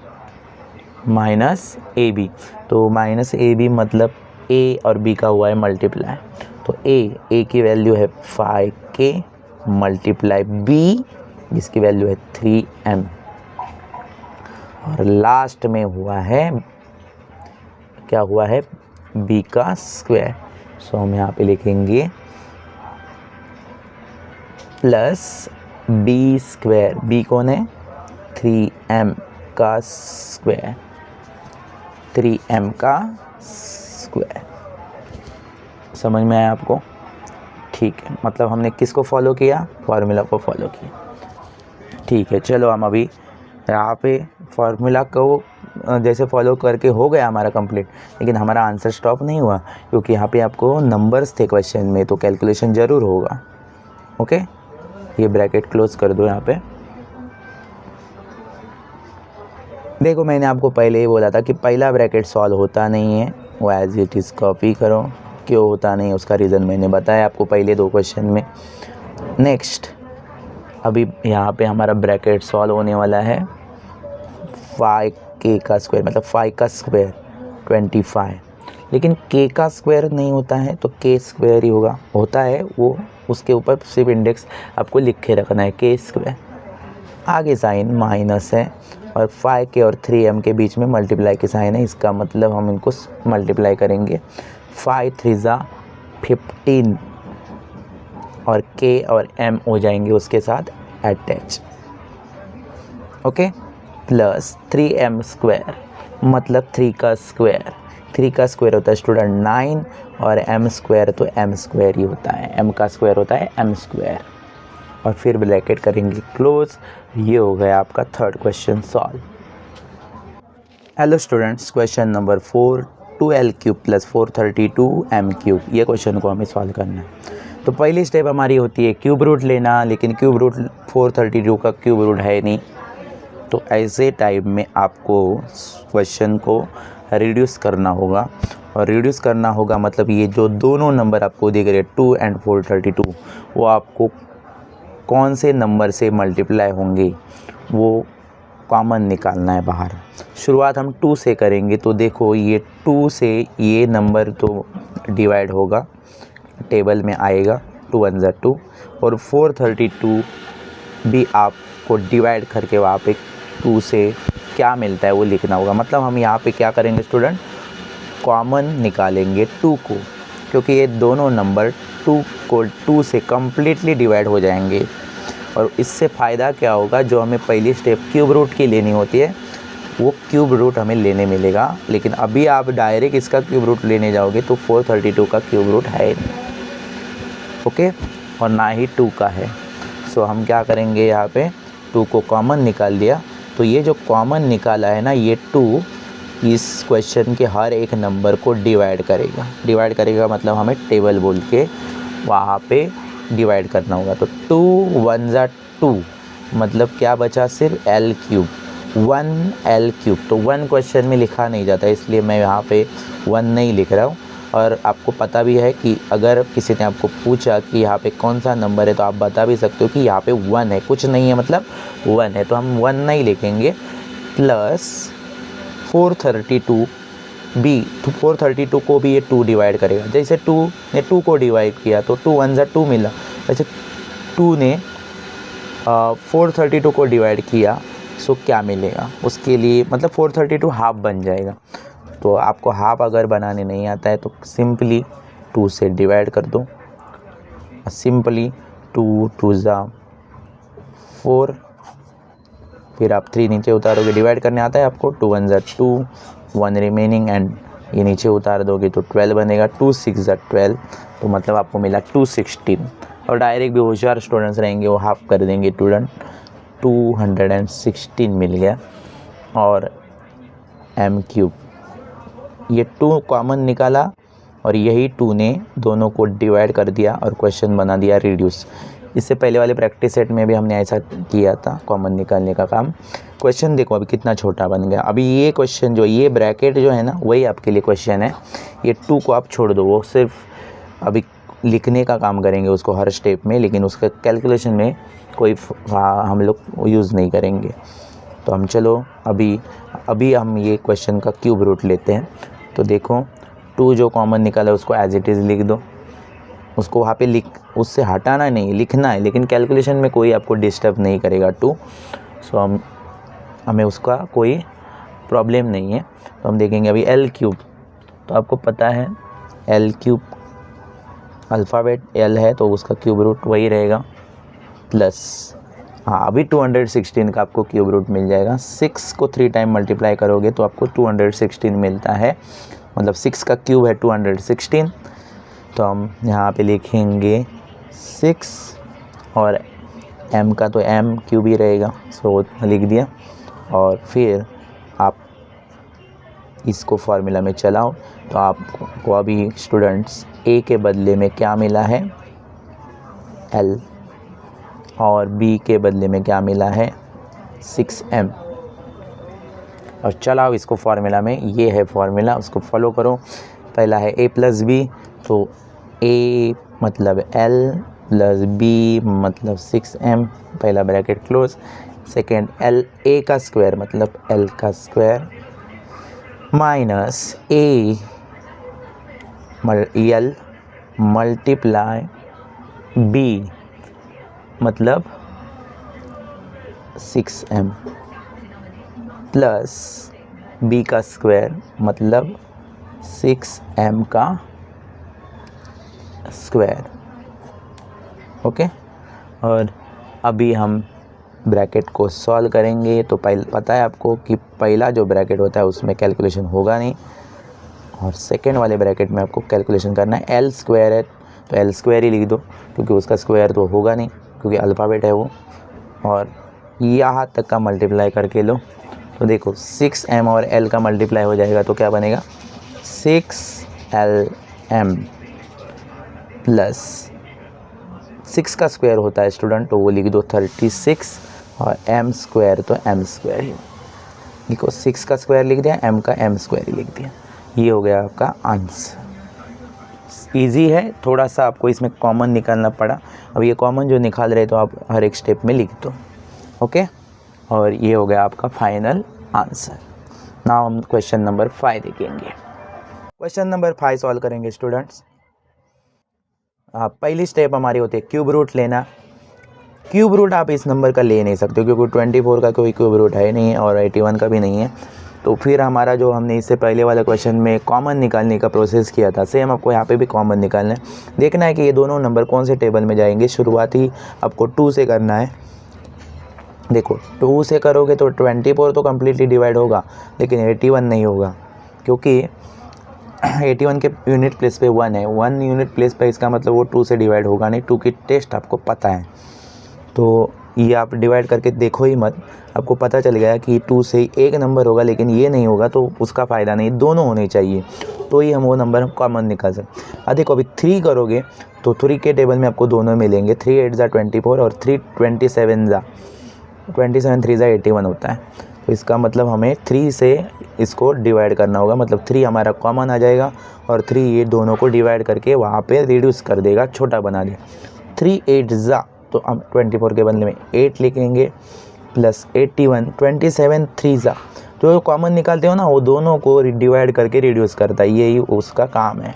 तो माइनस ए बी मतलब a और b का हुआ है मल्टीप्लाई, तो a की वैल्यू है 5k मल्टीप्लाई b जिसकी वैल्यू है 3m, और लास्ट में हुआ है क्या हुआ है, b का स्क्वायर। सो हम यहाँ पे लिखेंगे प्लस बी स्क्वायर, बी कौन है 3m का स्क्वायर, 3m का स्क्वायर। समझ में आया आपको, ठीक है, मतलब हमने किसको फॉलो किया, फार्मूला को फॉलो किया। ठीक है, चलो हम अभी यहाँ पे फार्मूला को जैसे फॉलो करके हो गया हमारा कंप्लीट, लेकिन हमारा आंसर स्टॉप नहीं हुआ, क्योंकि यहाँ पे आपको नंबर्स थे क्वेश्चन में, तो कैलकुलेशन ज़रूर होगा। ओके, ये ब्रैकेट क्लोज कर दो। यहाँ पे देखो, मैंने आपको पहले ही बोला था कि पहला ब्रैकेट सॉल्व होता नहीं है, वो एज इट इज़ कॉपी करो। क्यों होता नहीं, उसका रीज़न मैंने बताया आपको पहले 2 क्वेश्चन में। नेक्स्ट, अभी यहाँ पे हमारा ब्रैकेट सॉल्व होने वाला है 5k का स्क्वायर, मतलब 5 का स्क्वायर 25, लेकिन k का स्क्वायर नहीं होता है तो k स्क्वायर ही होता है, वो उसके ऊपर सिर्फ इंडेक्स आपको लिख के रखना है k स्क्वायर। आगे साइन माइनस है और 5k और 3m के बीच में मल्टीप्लाई के साइन है, इसका मतलब हम इनको मल्टीप्लाई करेंगे। 5 3 15 और k और m हो जाएंगे उसके साथ attach. Okay, plus 3m square, मतलब 3 का स्क्वायर, 3 का स्क्वायर होता है स्टूडेंट 9, और m स्क्वायर तो m स्क्वायर ही होता है, m का स्क्वायर होता है m स्क्वायर। और फिर ब्रैकेट करेंगे क्लोज। ये हो गया आपका third question solve. Hello students, question number 4, 2l cube plus 432m cube, ये क्वेश्चन को हमें सॉल्व करना है। तो पहली स्टेप हमारी होती है क्यूब रूट लेना, लेकिन क्यूब रूट 432 का क्यूब रूट है नहीं, तो ऐसे टाइप में आपको क्वेश्चन को रिड्यूस करना होगा। और रिड्यूस करना होगा मतलब ये जो दोनों नंबर आपको दिख रहे 2 and 432, वो आपको कौन से नंबर से मल्टीप्लाई होंगे वो कॉमन निकालना है बाहर। शुरुआत हम 2 से करेंगे, तो देखो ये 2 से ये नंबर तो डिवाइड होगा, टेबल में आएगा 2 1 2, और 432 भी आपको डिवाइड करके वहाँ पे 2 से क्या मिलता है वो लिखना होगा। मतलब हम यहाँ पे क्या करेंगे स्टूडेंट, कॉमन निकालेंगे 2 को, क्योंकि ये दोनों नंबर 2 को 2 से कम्प्लीटली डिवाइड हो जाएंगे। और इससे फ़ायदा क्या होगा, जो हमें पहली स्टेप क्यूब रूट की लेनी होती है वो क्यूब रूट हमें लेने मिलेगा। लेकिन अभी आप डायरेक्ट इसका क्यूब रूट लेने जाओगे तो 432 का क्यूब रूट है नहीं, ओके, और ना ही 2 का है। सो हम क्या करेंगे, यहाँ पे 2 को कॉमन निकाल लिया। तो ये जो कॉमन निकाला है ना, ये 2 इस क्वेश्चन के हर एक नंबर को डिवाइड करेगा। डिवाइड करेगा मतलब हमें टेबल बोल के वहाँ पे डिवाइड करना होगा। तो 2 1 ज़ा 2 मतलब क्या बचा, सिर्फ L क्यूब, 1 L क्यूब। तो 1 क्वेश्चन में लिखा नहीं जाता, इसलिए मैं यहाँ पे 1 नहीं लिख रहा हूँ। और आपको पता भी है कि अगर किसी ने आपको पूछा कि यहाँ पे कौन सा नंबर है, तो आप बता भी सकते हो कि यहाँ पे 1 है, कुछ नहीं है मतलब 1 है, तो हम 1 नहीं लिखेंगे। प्लस 432 बी, तो 432 को भी ये 2 डिवाइड करेगा। जैसे 2 ने 2 को डिवाइड किया तो 2 1 ज़ा 2 मिला, वैसे 2 ने 432 को डिवाइड किया, सो क्या मिलेगा उसके लिए, मतलब 432 हाफ बन जाएगा। तो आपको हाफ अगर बनाने नहीं आता है तो सिंपली 2 से डिवाइड कर दो। सिंपली 2 2 ज़ा 4, फिर आप 3 नीचे उतारोगे, डिवाइड करने आता है आपको, 2 1 ज़ा 2, 1 रिमेनिंग, एंड ये नीचे उतार दोगे तो 12 बनेगा, 2 6 ज़ा 12, तो मतलब आपको मिला 216। और डायरेक्ट भी होशियार स्टूडेंट्स रहेंगे वो हाफ कर देंगे, स्टूडेंट 216 मिल गया। और m क्यूब, ये 2 कॉमन निकाला और यही 2 ने दोनों को डिवाइड कर दिया और क्वेश्चन बना दिया रिड्यूस। इससे पहले वाले प्रैक्टिस सेट में भी हमने ऐसा किया था, कॉमन निकालने का काम। क्वेश्चन देखो अभी कितना छोटा बन गया। अभी ये क्वेश्चन जो, ये ब्रैकेट जो है ना, वही आपके लिए क्वेश्चन है। ये 2 को आप छोड़ दो, वो सिर्फ अभी लिखने का काम करेंगे उसको हर स्टेप में, लेकिन उसका कैलकुलेशन में कोई हम लोग यूज़ नहीं करेंगे। तो हम चलो अभी हम ये क्वेश्चन का क्यूब रूट लेते हैं। तो देखो 2 जो कॉमन निकाला उसको एज इट इज़ लिख दो, उसको वहाँ पे उससे हटाना नहीं, लिखना है, लेकिन कैलकुलेशन में कोई आपको डिस्टर्ब नहीं करेगा 2। सो हमें उसका कोई प्रॉब्लम नहीं है। तो हम देखेंगे अभी L क्यूब, तो आपको पता है L क्यूब अल्फ़ाबेट L है तो उसका क्यूब रूट वही रहेगा, प्लस हाँ अभी 216 का आपको क्यूब रूट मिल जाएगा। 6 को 3 टाइम मल्टीप्लाई करोगे तो आपको 216 मिलता है, मतलब 6 का क्यूब है 216। तो हम यहाँ पे लिखेंगे 6 और m का तो m क्यूब ही रहेगा, सो लिख दिया। और फिर आप इसको फार्मूला में चलाओ तो आपको अभी स्टूडेंट्स a के बदले में क्या मिला है, L, और b के बदले में क्या मिला है, 6m। और चलाओ इसको फार्मूला में, ये है फार्मूला, उसको फॉलो करो। पहला है a प्लस b, तो a मतलब L प्लस b मतलब 6m, पहला bracket close. Second L a का स्क्वायर मतलब L का square minus a L multiply b मतलब 6m प्लस b का स्क्वायर मतलब 6m का स्क्वायर, ओके। और अभी हम ब्रैकेट को सॉल्व करेंगे। तो पता है आपको कि पहला जो ब्रैकेट होता है उसमें कैलकुलेशन होगा नहीं, और सेकेंड वाले ब्रैकेट में आपको कैलकुलेशन करना है। L स्क्वायर है तो L स्क्वायर ही लिख दो, क्योंकि उसका स्क्वायर तो होगा नहीं, क्योंकि अल्फ़ाबेट है वो। और यहाँ तक का मल्टीप्लाई करके लो तो देखो 6m और L का मल्टीप्लाई हो जाएगा तो क्या बनेगा, 6LM प्लस 6 का स्क्वायर होता है स्टूडेंट, तो वो लिख दो 36, और m स्क्वायर तो m स्क्वायर ही देखो, 6 का स्क्वायर लिख दिया, m का m स्क्वायर ही लिख दिया। ये हो गया आपका आंसर। इजी है, थोड़ा सा आपको इसमें कॉमन निकालना पड़ा। अब ये कॉमन जो निकाल रहे तो आप हर एक स्टेप में लिख दो, ओके। और ये हो गया आपका फाइनल आंसर। नाउ हम क्वेश्चन नंबर 5 देखेंगे। क्वेश्चन नंबर 5 सॉल्व करेंगे स्टूडेंट्स। पहली स्टेप हमारी होती है क्यूब रूट लेना। क्यूब रूट आप इस नंबर का ले नहीं सकते क्योंकि 24 का कोई क्यूब रूट है नहीं और 81 का भी नहीं है। तो फिर हमारा जो हमने इससे पहले वाले क्वेश्चन में कॉमन निकालने का प्रोसेस किया था, सेम आपको यहाँ पे भी कॉमन निकालना है। देखना है कि ये दोनों नंबर कौन से टेबल में जाएंगे। शुरुआती आपको 2 से करना है। देखो 2 से करोगे तो 24 तो कम्प्लीटली डिवाइड होगा, लेकिन 81 नहीं होगा, क्योंकि 81 के यूनिट प्लेस पे 1 है, 1 यूनिट प्लेस पे, इसका मतलब वो 2 से डिवाइड होगा नहीं। 2 की टेस्ट आपको पता है, तो ये आप डिवाइड करके देखो ही मत, आपको पता चल गया कि 2 से एक नंबर होगा, लेकिन ये नहीं होगा तो उसका फ़ायदा नहीं, दोनों होने चाहिए, तो ही हम वो नंबर कॉमन निकाल सकते। अब देखो अभी 3 करोगे तो 3 के टेबल में आपको दोनों मिलेंगे, 3 8 ज़ा 24 और 3 27 ज़ा 27 3 ज़ा 81 होता है। तो इसका मतलब हमें 3 से इसको डिवाइड करना होगा, मतलब 3 हमारा कॉमन आ जाएगा और 3 ये दोनों को डिवाइड करके वहाँ पे रिड्यूस कर देगा, छोटा बना देगा। 3 8 ज़ा, तो हम 24 के बदले में 8 लिखेंगे प्लस 81, 27 3 ज़ा, तो कॉमन निकालते हो ना, वो दोनों को डिवाइड करके रिड्यूस करता है, यही उसका काम है।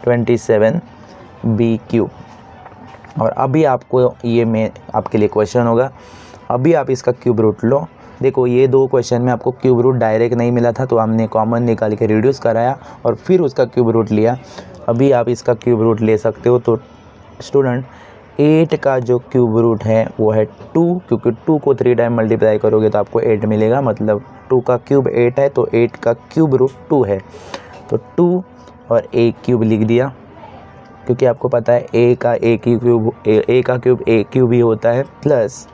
27 b³। और अभी आपको ये में आपके लिए क्वेश्चन होगा, अभी आप इसका क्यूब रूट लो। देखो ये 2 क्वेश्चन में आपको क्यूब रूट डायरेक्ट नहीं मिला था, तो हमने कॉमन निकाल के रिड्यूस कराया और फिर उसका क्यूब रूट लिया। अभी आप इसका क्यूब रूट ले सकते हो। तो स्टूडेंट 8 का जो क्यूब रूट है वो है 2, क्योंकि 2 को 3 टाइम मल्टीप्लाई करोगे तो आपको 8 मिलेगा, मतलब 2 का क्यूब 8 है, तो 8 का क्यूब रूट 2 है। तो 2 और a क्यूब लिख दिया, क्योंकि आपको पता है a का क्यूब a क्यूब ही होता है, प्लस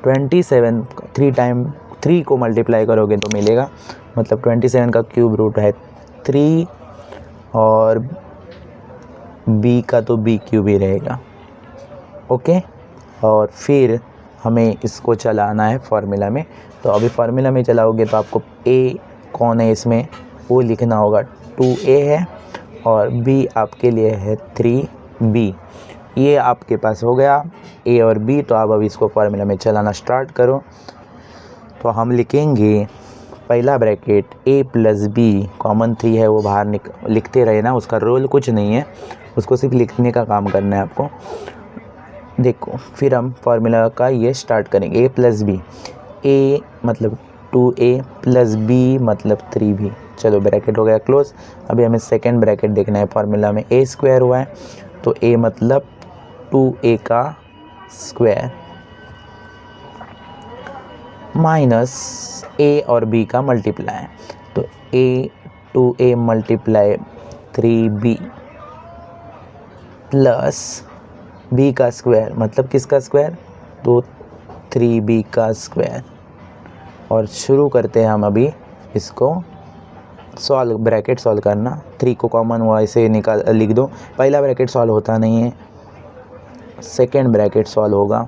27 3 टाइम 3 को मल्टीप्लाई करोगे तो मिलेगा, मतलब 27 का क्यूब रूट है 3 और b का तो b क्यूब ही रहेगा। ओके, और फिर हमें इसको चलाना है फार्मूला में। तो अभी फार्मूला में चलाओगे तो आपको a कौन है इसमें वो लिखना होगा, 2a है, और b आपके लिए है 3b। ये आपके पास हो गया a और b। तो आप अभी इसको फार्मूला में चलाना स्टार्ट करो। तो हम लिखेंगे पहला bracket a plus b, common 3 है वो बाहर लिखते रहे ना, उसका रोल कुछ नहीं है, उसको सिर्फ लिखने का काम करना है आपको। देखो फिर हम फार्मूला का ये स्टार्ट करेंगे, a प्लस बी, a मतलब 2a प्लस b मतलब 3b। चलो ब्रैकेट हो गया क्लोज। अभी हमें सेकेंड ब्रैकेट देखना है, फार्मूला में a स्क्वायर हुआ है, तो a मतलब 2a का स्क्वायर माइनस a और b का मल्टीप्लाई, तो a 2a multiply 3b plus b का स्क्वायर, मतलब किसका स्क्वायर, तो 3b का स्क्वायर। और शुरू करते हैं हम अभी इसको सॉल्व, ब्रैकेट सॉल्व करना। 3 को कॉमन हुआ इसे लिख दो। पहला ब्रैकेट सॉल्व होता नहीं है, सेकेंड ब्रैकेट सॉल्व होगा।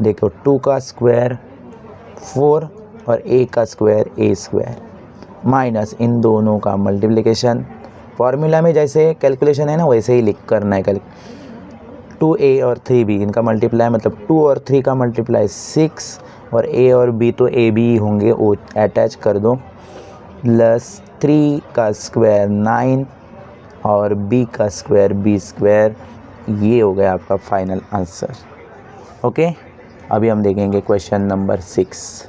देखो 2 का स्क्वायर 4 और a का स्क्वायर a स्क्वायर माइनस इन दोनों का मल्टीप्लिकेशन। फॉर्मूला में जैसे कैलकुलेशन है ना वैसे ही लिख करना है। 2a और 3b इनका मल्टीप्लाई, मतलब 2 और 3 का मल्टीप्लाई 6, और a और b तो a b होंगे, वो अटैच कर दो, प्लस 3 का स्क्वायर 9 और b का स्क्वायर b स्क्वायर। ये हो गया आपका फाइनल आंसर। ओके, अभी हम देखेंगे क्वेश्चन नंबर 6।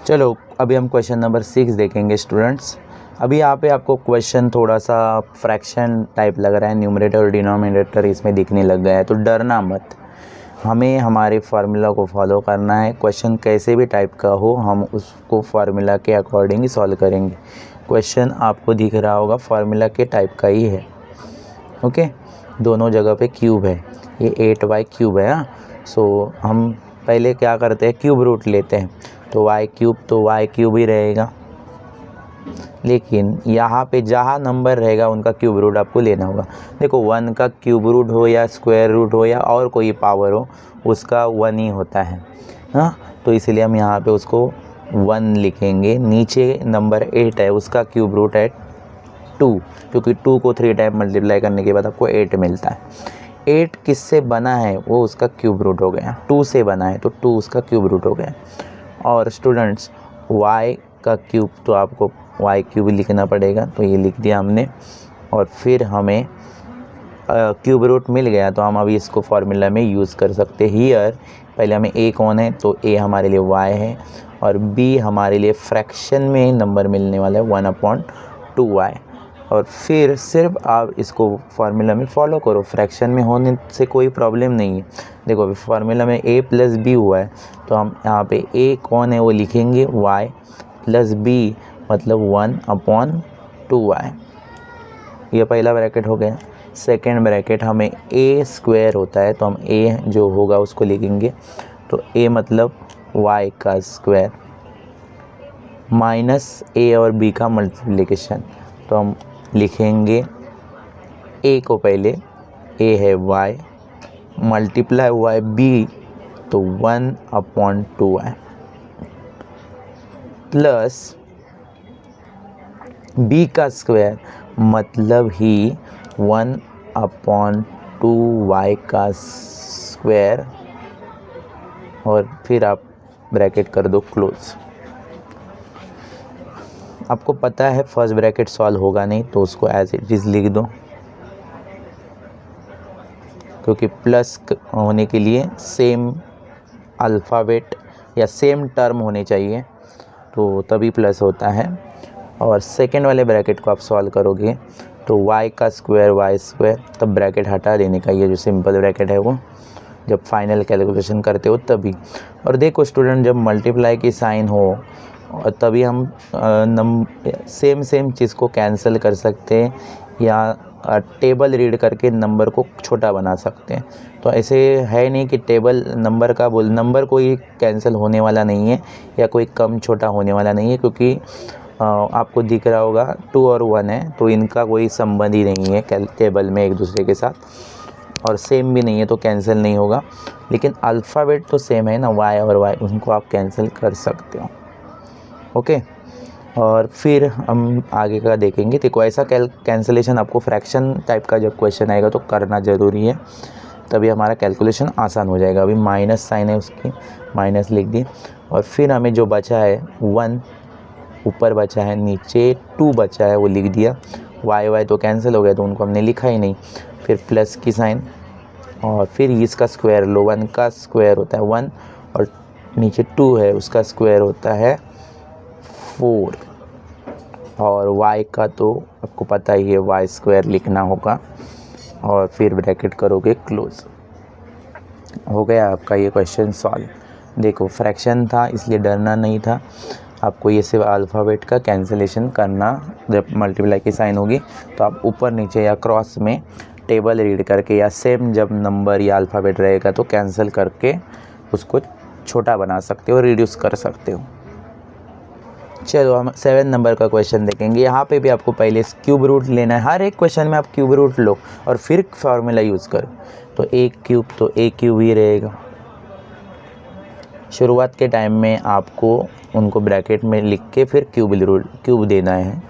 चलो अभी हम क्वेश्चन नंबर 6 देखेंगे स्टूडेंट्स। अभी यहाँ पे आपको क्वेश्चन थोड़ा सा फ्रैक्शन टाइप लग रहा है, न्यूमरेटर और डिनोमिनेटर इसमें दिखने लग गया है, तो डरना मत, हमें हमारे फार्मूला को फॉलो करना है। क्वेश्चन कैसे भी टाइप का हो हम उसको फार्मूला के अकॉर्डिंग ही सॉल्व करेंगे। क्वेश्चन आपको दिख रहा होगा फार्मूला के टाइप का ही है। ओके, दोनों जगह पे क्यूब है, ये 8y क्यूब है। सो हम पहले क्या करते हैं, क्यूब रूट लेते हैं, तो y क्यूब तो y क्यूब ही रहेगा, लेकिन यहाँ पे जहाँ नंबर रहेगा उनका क्यूब रूट आपको लेना होगा। देखो 1 का क्यूब रूट हो या स्क्वायर रूट हो या और कोई पावर हो, उसका 1 ही होता है, हाँ। तो इसलिए हम यहाँ पे उसको 1 लिखेंगे। नीचे नंबर 8 है, उसका क्यूब रूट है 2, क्योंकि 2 को 3 टाइम मल्टीप्लाई करने के बाद आपको 8 मिलता है। 8 किससे बना है वो उसका क्यूब रूट हो गया, 2 से बना है तो 2 उसका क्यूब रूट हो गया। और स्टूडेंट्स y का क्यूब तो आपको y क्यूब लिखना पड़ेगा, तो ये लिख दिया हमने। और फिर हमें क्यूब रूट मिल गया तो हम अभी इसको फार्मूला में यूज़ कर सकते हैं। हियर पहले हमें a कौन है, तो a हमारे लिए y है और b हमारे लिए फ्रैक्शन में नंबर मिलने वाला है 1/2y। और फिर सिर्फ आप इसको फार्मूला में फॉलो करो, फ्रैक्शन में होने से कोई प्रॉब्लम नहीं है। देखो अभी फार्मूला में a प्लस b हुआ है तो हम यहाँ पे a कौन है वो लिखेंगे y प्लस b मतलब 1/2y। ये पहला ब्रैकेट हो गया। सेकेंड ब्रैकेट हमें a स्क्वायर होता है तो हम a जो होगा उसको लिखेंगे, तो a मतलब y का स्क्वायर माइनस a और b का मल्टीप्लिकेशन, तो हम लिखेंगे a को पहले, a है y मल्टीप्लाई y b तो 1/2y प्लस b का स्क्वायर मतलब ही 1/2y का स्क्वायर और फिर आप ब्रैकेट कर दो क्लोज। आपको पता है फर्स्ट ब्रैकेट सॉल्व होगा नहीं तो उसको एज इट इज़ लिख दो, क्योंकि प्लस होने के लिए सेम अल्फ़ाबेट या सेम टर्म होने चाहिए तो तभी प्लस होता है। और सेकेंड वाले ब्रैकेट को आप सॉल्व करोगे तो y का स्क्वायर y स्क्वायर, तब ब्रैकेट हटा देने का, ये जो सिंपल ब्रैकेट है वो जब फाइनल कैलकुलेशन करते हो तभी। और देखो स्टूडेंट, जब मल्टीप्लाई की साइन हो और तभी हम सेम चीज़ को कैंसिल कर सकते हैं या टेबल रीड करके नंबर को छोटा बना सकते हैं। तो ऐसे है नहीं कि टेबल नंबर का नंबर कोई कैंसिल होने वाला नहीं है या कोई कम छोटा होने वाला नहीं है, क्योंकि आपको दिख रहा होगा 2 और 1 है तो इनका कोई संबंध ही नहीं है टेबल में एक दूसरे के साथ, और सेम भी नहीं है तो कैंसिल नहीं होगा। लेकिन अल्फ़ाबेट तो सेम है ना, y और y, उनको आप कैंसिल कर सकते हो। ओके, और फिर हम आगे का देखेंगे। देखो ऐसा कैंसिलेशन आपको फ्रैक्शन टाइप का जब क्वेश्चन आएगा तो करना ज़रूरी है, तभी हमारा कैलकुलेशन आसान हो जाएगा। अभी माइनस साइन है उसकी, माइनस लिख दी और फिर हमें जो बचा है 1 ऊपर बचा है, नीचे 2 बचा है वो लिख दिया। y तो कैंसिल हो गया तो उनको हमने लिखा ही नहीं। फिर प्लस की साइन और फिर इसका स्क्वायर लो, 1 का स्क्वायर होता है 1 और नीचे 2 है उसका स्क्वायर होता है 4 और y का तो आपको पता ही है y स्क्वायर लिखना होगा और फिर ब्रैकेट करोगे क्लोज। हो गया आपका ये क्वेश्चन सॉल्व। देखो फ्रैक्शन था इसलिए डरना नहीं था, आपको ये सिर्फ अल्फ़ाबेट का कैंसिलेशन करना। जब मल्टीप्लाई की साइन होगी तो आप ऊपर नीचे या क्रॉस में टेबल रीड करके या सेम जब नंबर या अल्फ़ाबेट रहेगा तो कैंसिल करके उसको छोटा बना सकते हो, रिड्यूस कर सकते हो। चलो हम 7 नंबर का क्वेश्चन देखेंगे। यहाँ पे भी आपको पहले क्यूब रूट लेना है, हर एक क्वेश्चन में आप क्यूब रूट लो और फिर फार्मूला यूज़ करो। तो a क्यूब तो a क्यूब ही रहेगा। शुरुआत के टाइम में आपको उनको ब्रैकेट में लिख के फिर क्यूब देना है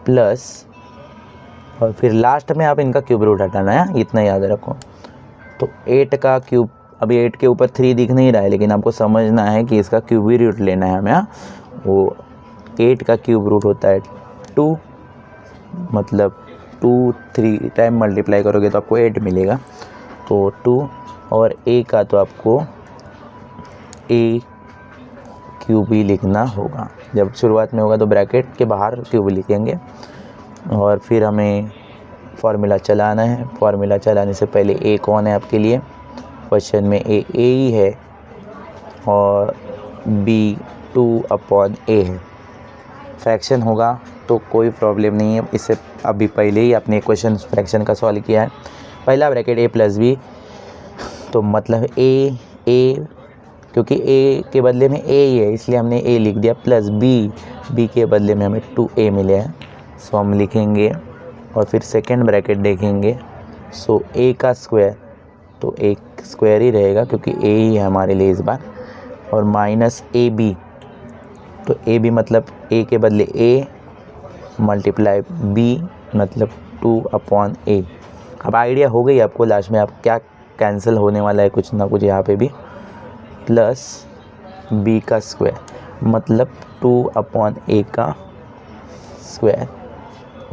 प्लस, और फिर लास्ट में आप इनका क्यूब रूट हटाना है, इतना याद रखो। तो 8 का क्यूब, अभी 8 के ऊपर 3 दिख नहीं रहा है लेकिन आपको समझना है कि इसका क्यूब ही रूट लेना है हमें। वो 8 का क्यूब रूट होता है 2, मतलब 2 3 टाइम मल्टीप्लाई करोगे तो आपको 8 मिलेगा, तो 2। और a का तो आपको a क्यूब ही लिखना होगा। जब शुरुआत में होगा तो ब्रैकेट के बाहर क्यूब लिखेंगे और फिर हमें फार्मूला चलाना है। फार्मूला चलाने से पहले a कौन है आपके लिए, क्वेश्चन में a ही है और b 2/a है। फ्रैक्शन होगा तो कोई प्रॉब्लम नहीं है, इससे अभी पहले ही आपने क्वेश्चन फ्रैक्शन का सॉल्व किया है। पहला ब्रैकेट a प्लस b, तो मतलब a क्योंकि a के बदले में a ही है इसलिए हमने a लिख दिया, प्लस b के बदले में हमें 2a मिले हैं सो हम लिखेंगे। और फिर सेकेंड ब्रैकेट देखेंगे, सो a का स्क्वायर तो एक स्क्वायर ही रहेगा क्योंकि a ही है हमारे लिए इस बार, और माइनस ab, तो ab मतलब a के बदले a मल्टीप्लाई b मतलब 2/a। अब आइडिया हो गई आपको लास्ट में आप क्या कैंसिल होने वाला है, कुछ ना कुछ यहाँ पे भी, प्लस b का स्क्वायर मतलब 2/a का स्क्वायर।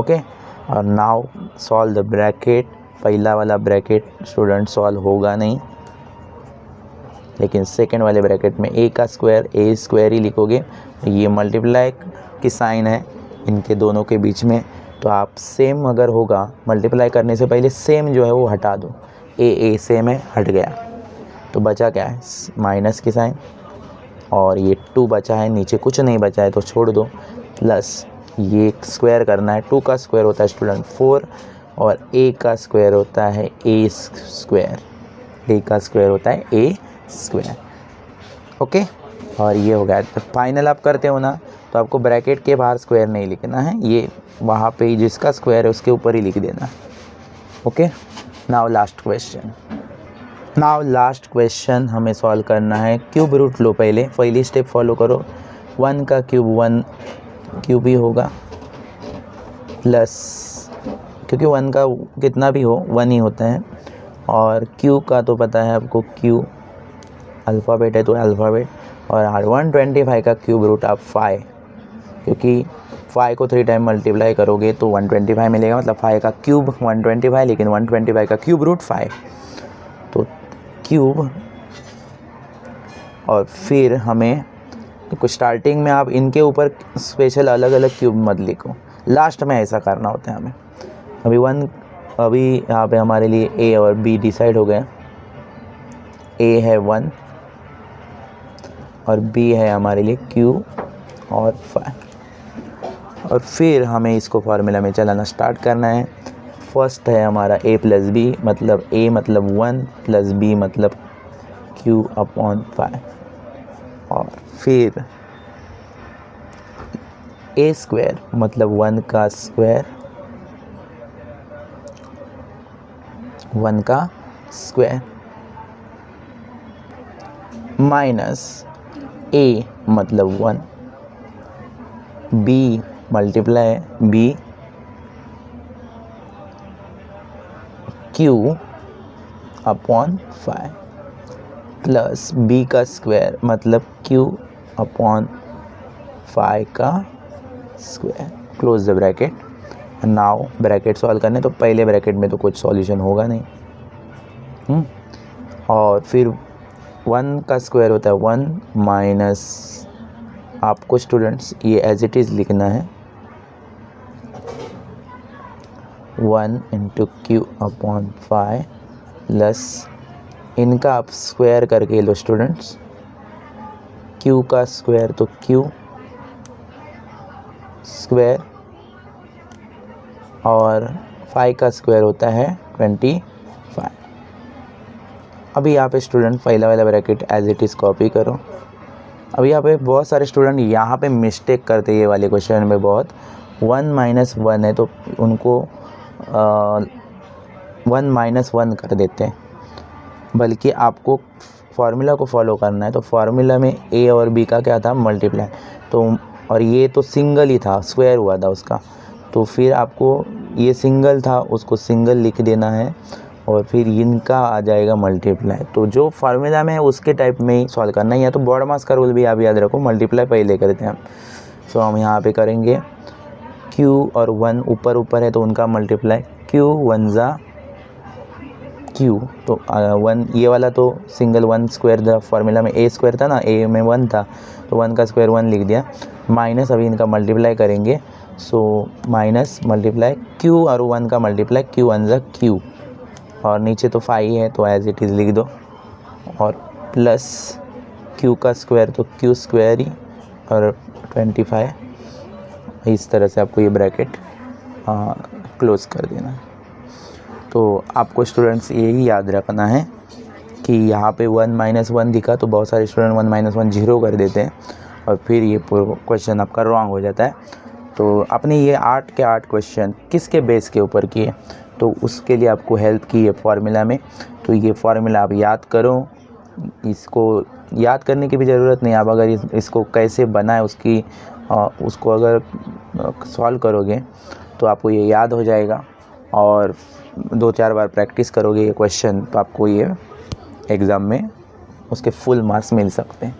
ओके, और नाउ सॉल्व द ब्रैकेट। पहला वाला ब्रैकेट स्टूडेंट सॉल्व होगा नहीं, लेकिन सेकेंड वाले ब्रैकेट में ए का स्क्वायर ए स्क्वायर ही लिखोगे। ये मल्टीप्लाई की साइन है इनके दोनों के बीच में, तो आप सेम अगर होगा मल्टीप्लाई करने से पहले सेम जो है वो हटा दो। ए सेम है, हट गया, तो बचा क्या है माइनस की साइन, और ये 2 बचा है, नीचे कुछ नहीं बचा है तो छोड़ दो, प्लस ये स्क्वायर करना है। 2 का स्क्वायर होता है स्टूडेंट 4, और ए का स्क्वायर होता है ए स्क्वायर, ए का स्क्वायर होता है ए स्क्वायर। ओके, और ये हो गया। तो फाइनल आप करते हो ना, तो आपको ब्रैकेट के बाहर स्क्वायर नहीं लिखना है, ये वहाँ पे ही जिसका स्क्वायर है उसके ऊपर ही लिख देना। ओके, नाउ लास्ट क्वेश्चन हमें सॉल्व करना है। क्यूब रूट लो, पहली स्टेप फॉलो करो। 1 का क्यूब 1 क्यूब ही होगा, प्लस क्योंकि 1 का कितना भी हो 1 ही होता है, और क्यू का तो पता है आपको, क्यू अल्फ़ाबेट है तो अल्फ़ाबेट, और 125 का क्यूब रूट आप 5, क्योंकि 5 को 3 टाइम मल्टीप्लाई करोगे तो 125 मिलेगा, मतलब 5 का क्यूब 125, लेकिन 125 का क्यूब रूट 5, तो क्यूब। और फिर हमें तो स्टार्टिंग में आप इनके ऊपर स्पेशल अलग अलग क्यूब मत लिखो, लास्ट में ऐसा करना होता है हमें। अभी यहाँ पे हमारे लिए ए और बी डिसाइड हो गए। ए है 1 और बी है हमारे लिए क्यू और 5, और फिर हमें इसको फार्मूला में चलाना स्टार्ट करना है। फर्स्ट है हमारा a प्लस बी, मतलब a मतलब 1 प्लस b मतलब q अपॉन 5, और फिर a स्क्वायर मतलब 1 का स्क्वायर, 1 का स्क्वायर माइनस a मतलब 1, b multiply b q upon 5 plus b का स्क्वायर मतलब q अपॉन 5 का square. Close the bracket. Now bracket solve करने, तो पहले ब्रैकेट में तो कुछ सॉल्यूशन होगा नहीं, और फिर 1 का स्क्वायर होता है 1 माइनस, आपको स्टूडेंट्स ये एज इट इज़ लिखना है 1 इंटू क्यू अपॉन 5 प्लस इनका आप स्क्वायर करके लो स्टूडेंट्स, क्यू का स्क्वायर तो क्यू स्क्वायर, और 5 का स्क्वायर होता है 25। अभी यहाँ पे स्टूडेंट पहला वाला bracket as it is copy करो। अभी यहाँ पे बहुत सारे स्टूडेंट यहाँ पे मिस्टेक करते, ये वाले क्वेश्चन में बहुत, 1 माइनस 1 है तो उनको 1 माइनस 1 कर देते हैं, बल्कि आपको फार्मूला को फॉलो करना है। तो फार्मूला में a और b का क्या था मल्टीप्लाई, तो और ये तो सिंगल ही था, स्क्वायर हुआ था उसका, तो फिर आपको ये सिंगल था उसको सिंगल लिख देना है, और फिर इनका आ जाएगा मल्टीप्लाई। तो जो फार्मूला में है उसके टाइप में ही सॉल्व करना है, या तो बॉड मास का रूल भी आप याद रखो, मल्टीप्लाई पहले करते हैं हम। तो हम यहाँ पे करेंगे q और 1 ऊपर ऊपर है तो उनका मल्टीप्लाई, q 1 ज़ा q, तो 1 ये वाला तो सिंगल 1 स्क्वायर था, फार्मूला में a स्क्वायर था ना, a में 1 था तो 1 का स्क्वायर 1 लिख दिया, माइनस अभी इनका मल्टीप्लाई करेंगे, सो माइनस मल्टीप्लाई q और 1 का मल्टीप्लाई, q 1 ज़ा q, और नीचे तो 5 है तो एज इट इज़ लिख दो, और प्लस q का स्क्वायर तो q स्क्वायर ही, और 25। इस तरह से आपको ये ब्रैकेट क्लोज़ कर देना है। तो आपको स्टूडेंट्स यही याद रखना है कि यहाँ पे 1 माइनस 1 दिखा तो बहुत सारे स्टूडेंट 1 माइनस 1 0 कर देते हैं, और फिर ये क्वेश्चन आपका रॉन्ग हो जाता है। तो आपने ये 8 के 8 क्वेश्चन किसके बेस के ऊपर किए, तो उसके लिए आपको हेल्प की है फार्मूला में। तो ये फार्मूला आप याद करो, इसको याद करने की भी ज़रूरत नहीं, आप अगर इसको कैसे बनाए उसको अगर सॉल्व करोगे तो आपको ये याद हो जाएगा, और 2-4 बार प्रैक्टिस करोगे ये क्वेश्चन तो आपको ये एग्ज़ाम में उसके फुल मार्क्स मिल सकते हैं।